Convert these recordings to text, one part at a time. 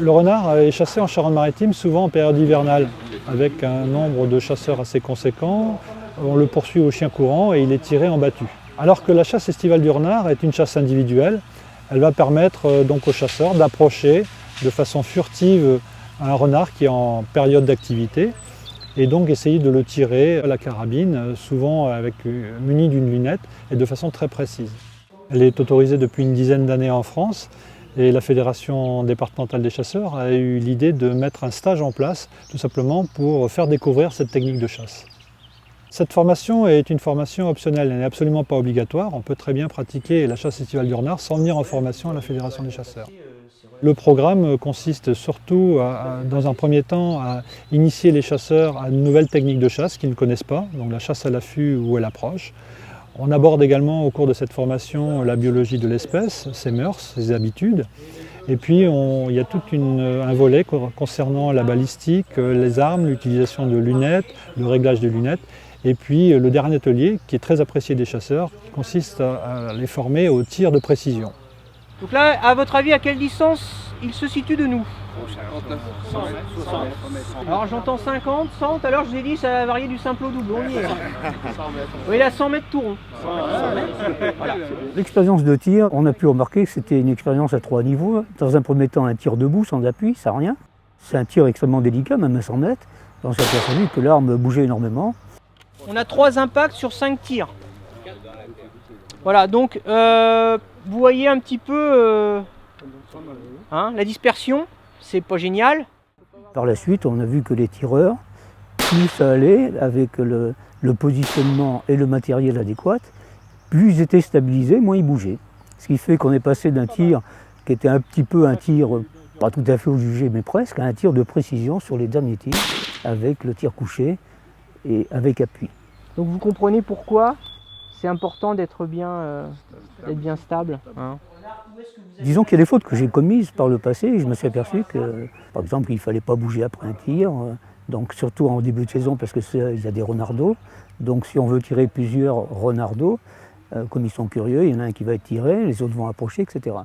Le renard est chassé en Charente-Maritime souvent en période hivernale, avec un nombre de chasseurs assez conséquent. On le poursuit au chien courant et il est tiré en battu. Alors que la chasse estivale du renard est une chasse individuelle, elle va permettre donc aux chasseurs d'approcher de façon furtive un renard qui est en période d'activité et donc essayer de le tirer à la carabine, souvent muni d'une lunette et de façon très précise. Elle est autorisée depuis une dizaine d'années en France. Et la Fédération départementale des chasseurs a eu l'idée de mettre un stage en place, tout simplement pour faire découvrir cette technique de chasse. Cette formation est une formation optionnelle, elle n'est absolument pas obligatoire. On peut très bien pratiquer la chasse estivale du renard sans venir en formation à la Fédération des chasseurs. Le programme consiste surtout, dans un premier temps, à initier les chasseurs à une nouvelle technique de chasse qu'ils ne connaissent pas, donc la chasse à l'affût ou à l'approche. On aborde également au cours de cette formation la biologie de l'espèce, ses mœurs, ses habitudes. Et puis il y a tout un volet concernant la balistique, les armes, l'utilisation de lunettes, le réglage des lunettes. Et puis le dernier atelier qui est très apprécié des chasseurs, qui consiste à les former au tir de précision. Donc là, à votre avis, à quelle distance il se situe de nous? 100 mètres, 60 mètres. Alors j'entends 50, 100, tout à l'heure je vous ai dit ça va varier du simple au double, on y est. Oui, là 100 mètres tout rond. Voilà. L'expérience de tir, on a pu remarquer que c'était une expérience à 3 niveaux. Dans un premier temps, un tir debout, sans appui, sans rien. C'est un tir extrêmement délicat, même à 100 mètres. On s'est aperçu que l'arme bougeait énormément. On a 3 impacts sur 5 tirs. Voilà, donc vous voyez un petit peu la dispersion, c'est pas génial. Par la suite, on a vu que les tireurs, plus ça allait avec le positionnement et le matériel adéquat, plus ils étaient stabilisés, moins ils bougeaient. Ce qui fait qu'on est passé d'un tir qui était un petit peu un tir, pas tout à fait au jugé, mais presque, à un tir de précision sur les derniers tirs, avec le tir couché et avec appui. Donc vous comprenez pourquoi c'est important d'être bien stable. Hein. Disons qu'il y a des fautes que j'ai commises par le passé et je me suis aperçu que, par exemple, il ne fallait pas bouger après un tir, donc surtout en début de saison parce qu'il y a des renardeaux. Donc si on veut tirer plusieurs renardeaux, comme ils sont curieux, il y en a un qui va être tiré, les autres vont approcher, etc.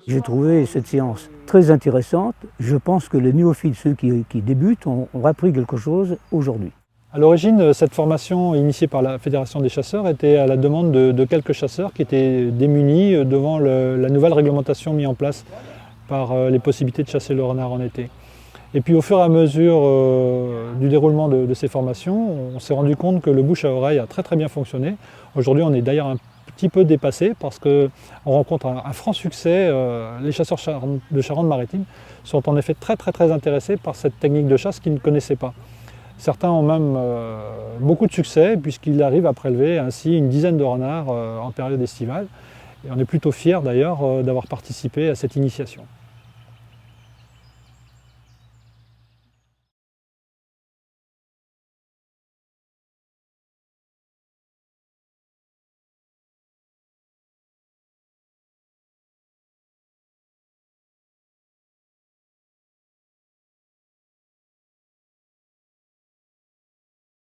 J'ai trouvé cette séance très intéressante. Je pense que les néophytes, ceux qui débutent, ont appris quelque chose aujourd'hui. À l'origine, cette formation initiée par la Fédération des chasseurs était à la demande de quelques chasseurs qui étaient démunis devant la nouvelle réglementation mise en place par les possibilités de chasser le renard en été. Et puis au fur et à mesure du déroulement de ces formations, on s'est rendu compte que le bouche à oreille a très bien fonctionné. Aujourd'hui, on est d'ailleurs un petit peu dépassé parce qu'on rencontre un franc succès. Les chasseurs de Charente-Maritime sont en effet très intéressés par cette technique de chasse qu'ils ne connaissaient pas. Certains ont même beaucoup de succès puisqu'ils arrivent à prélever ainsi une dizaine de renards en période estivale. Et on est plutôt fiers d'ailleurs d'avoir participé à cette initiation.